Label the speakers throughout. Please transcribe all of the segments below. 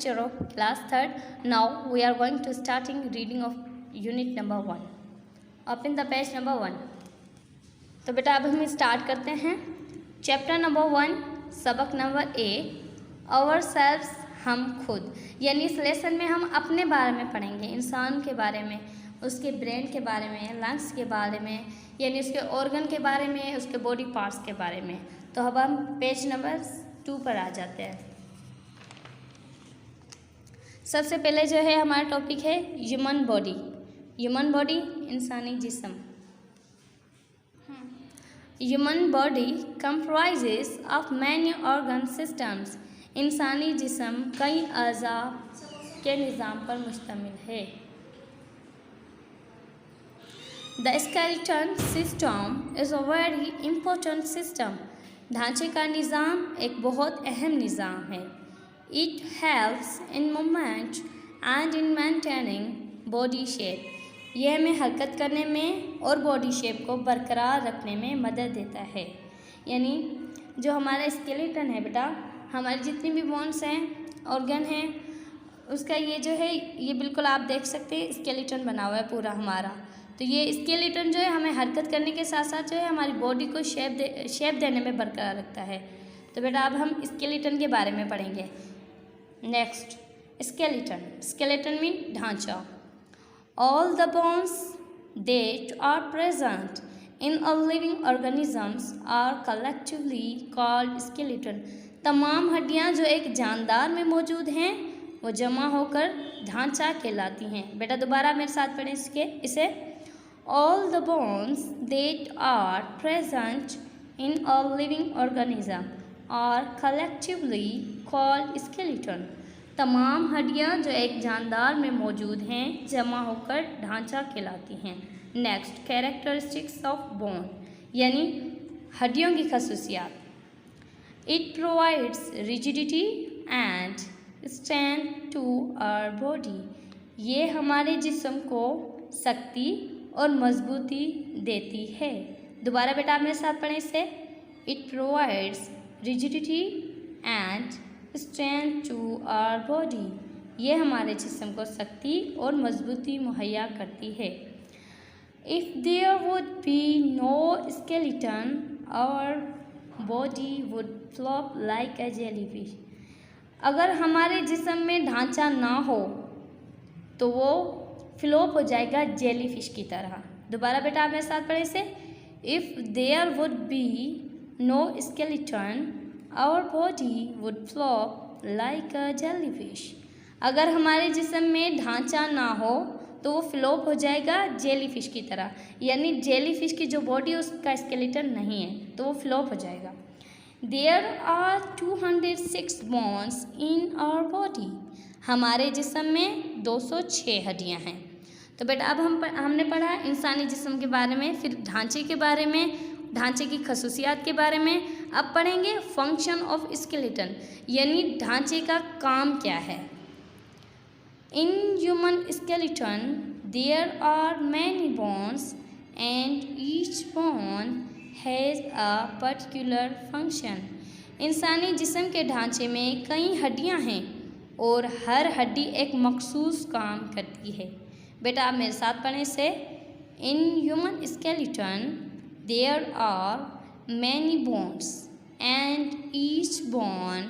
Speaker 1: teacher of class 3rd. Now we are going to starting reading of unit number 1. Open the page number 1. तो बेटा अब हम start करते हैं chapter number 1 सबक नंबर 1 आवर सेल्व्स हम खुद। यानी इस लेसन में हम अपने बारे में पढ़ेंगे, इंसान के बारे में, उसके ब्रेन के बारे में, लंग्स के बारे में, यानी उसके ऑर्गन के बारे में, उसके बॉडी पार्ट्स के बारे में। तो अब हम पेज नंबर 2 पर आ जाते हैं। सबसे पहले जो है हमारा टॉपिक है ह्यूमन बॉडी। ह्यूमन बॉडी इंसानी जिस्म। Human body comprises of many organ systems. इंसानी जिस्म कई अज़ा के निज़ाम पर मुश्तमिल है। The skeleton system is a very important system. ढांचे का निज़ाम एक बहुत अहम निज़ाम है। It helps in movement and in maintaining body shape. यह हमें हरकत करने में और बॉडी शेप को बरकरार रखने में मदद देता है। यानी जो हमारा स्केलेटन है बेटा, हमारी जितनी भी बोन्स हैं, ऑर्गन हैं, उसका ये जो है ये बिल्कुल आप देख सकते हैं स्केलेटन बना हुआ है पूरा हमारा। तो ये स्केलेटन जो है हमें हरकत करने के साथ साथ जो है हमारी बॉडी को शेप देने में बरकरार रखता है। तो बेटा अब हम स्केलेटन के बारे में पढ़ेंगे। Next skeleton. स्केलेटन मीन ढांचा। All the bones that are present in a living organisms are collectively called skeleton. तमाम हड्डियां जो एक जानदार में मौजूद हैं वो जमा होकर ढांचा कहलाती हैं। बेटा दोबारा मेरे साथ पढ़ें इसे। All the bones that are present in a living organism are collectively called skeleton. तमाम हड्डियां जो एक जानदार में मौजूद हैं जमा होकर ढांचा कहलाती हैं। नेक्स्ट कैरेक्टरिस्टिक्स ऑफ बोन, यानी हड्डियों की खसूसियात। It provides rigidity and strength to our body. ये हमारे जिस्म को शक्ति और मजबूती देती है। दोबारा बेटा आप मेरे साथ पढ़ें इसे। It provides rigidity and strength to our body. ये हमारे जिस्म को शक्ति और मजबूती मुहैया करती है। If there would be no skeleton our body would flop like a jellyfish. अगर हमारे जिस्म में ढांचा ना हो तो वो फ्लॉप हो जाएगा जेलीफिश की तरह। दोबारा बेटा आप मेरे साथ पढ़ें इसे। If there would be no skeleton our body would flop like a jellyfish. अगर हमारे जिस्म में ढांचा ना हो तो वो फ्लॉप हो जाएगा जेलीफिश की तरह। यानी जेलीफिश की जो बॉडी है उसका स्केलेटन नहीं है तो वो फ्लॉप हो जाएगा। There are 206 bones in our body. हमारे जिस्म में 206 हड्डियाँ हैं। तो बेटा अब हमने पढ़ा इंसानी जिस्म के बारे में, फिर ढांचे के बारे में, ढांचे की खसूसियात के बारे में। अब पढ़ेंगे फंक्शन ऑफ स्केलेटन, यानी ढांचे का काम क्या है। In human skeleton there are many bones and each bone has a particular function. इंसानी जिस्म के ढांचे में कई हड्डियां हैं और हर हड्डी एक मखसूस काम करती है। बेटा आप मेरे साथ पढ़ें इसे। In human skeleton there are many bones and each bone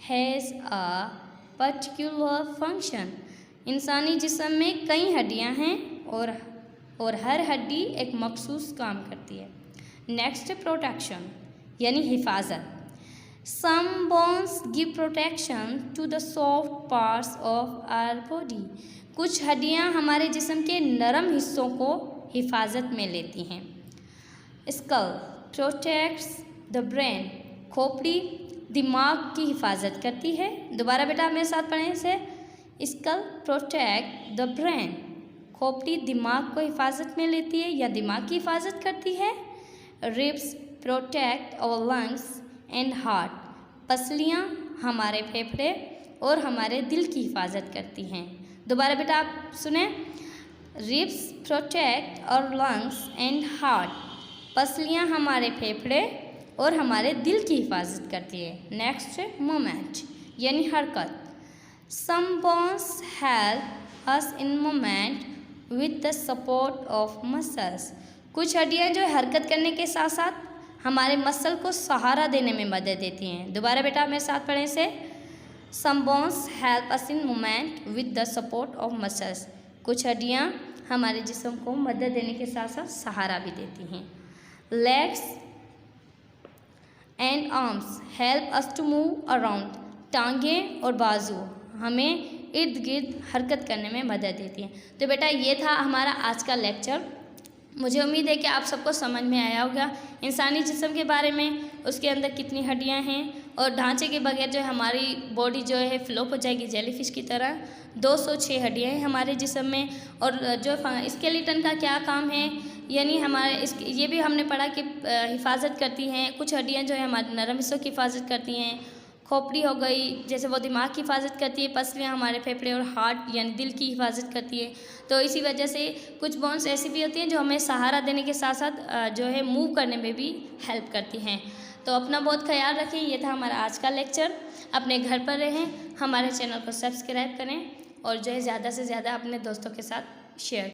Speaker 1: has a particular function. इंसानी जिस्म में कई हड्डियां हैं और हर हड्डी एक मखसूस काम करती है। नेक्स्ट प्रोटेक्शन, यानी हिफाजत। Some bones give protection to the soft parts of our body. कुछ हड्डियां हमारे जिस्म के नरम हिस्सों को हिफाजत में लेती हैं। Skull protects the brain. खोपड़ी दिमाग की हिफाजत करती है। दोबारा बेटा मेरे साथ पढ़ें इसे। Skull protect the brain. खोपड़ी दिमाग को हिफाजत में लेती है या दिमाग की हिफाजत करती है। Ribs protect our lungs and heart. पसलियाँ हमारे फेफड़े और हमारे दिल की हिफाजत करती हैं। दोबारा बेटा आप सुने। Ribs protect our lungs and heart. पसलियाँ हमारे फेफड़े और हमारे दिल की हिफाजत करती है। नेक्स्ट मूवमेंट, यानी हरकत। Some bones help us in movement with the support of muscles. कुछ हड्डियाँ जो हरकत करने के साथ साथ हमारे मसल को सहारा देने में मदद देती हैं। दोबारा बेटा मेरे साथ पढ़ें से। Some bones help us in movement with the support of muscles. कुछ हड्डियाँ हमारे जिस्म को मदद देने के साथ साथ सहारा भी देती हैं। Legs and arms help us to move around. टांगें और बाजू हमें इर्द गिर्द हरकत करने में मदद देती हैं। तो बेटा ये था हमारा आज का लेक्चर। मुझे उम्मीद है कि आप सबको समझ में आया होगा इंसानी जिस्म के बारे में, उसके अंदर कितनी हड्डियां हैं और ढांचे के बगैर जो है हमारी बॉडी जो है फ्लॉप हो जाएगी जेलीफिश की तरह। 206 हड्डियां हैं हमारे जिस्म में। और जो स्केलेटन का क्या काम है, यानी हमारे ये भी हमने पढ़ा कि हिफाजत करती हैं। कुछ हड्डियाँ जो है हमारे नरम हिस्सों की हिफाजत करती हैं। खोपड़ी हो गई, जैसे वो दिमाग की हिफाजत करती है। पसलियाँ हमारे फेफड़े और हार्ट यानी दिल की हिफाजत करती है। तो इसी वजह से कुछ बोन्स ऐसी भी होती हैं जो हमें सहारा देने के साथ साथ जो है मूव करने में भी हेल्प करती हैं। तो अपना बहुत ख्याल रखें। ये था हमारा आज का लेक्चर। अपने घर पर रहें, हमारे चैनल को सब्सक्राइब करें और जो है ज़्यादा से ज़्यादा अपने दोस्तों के साथ शेयर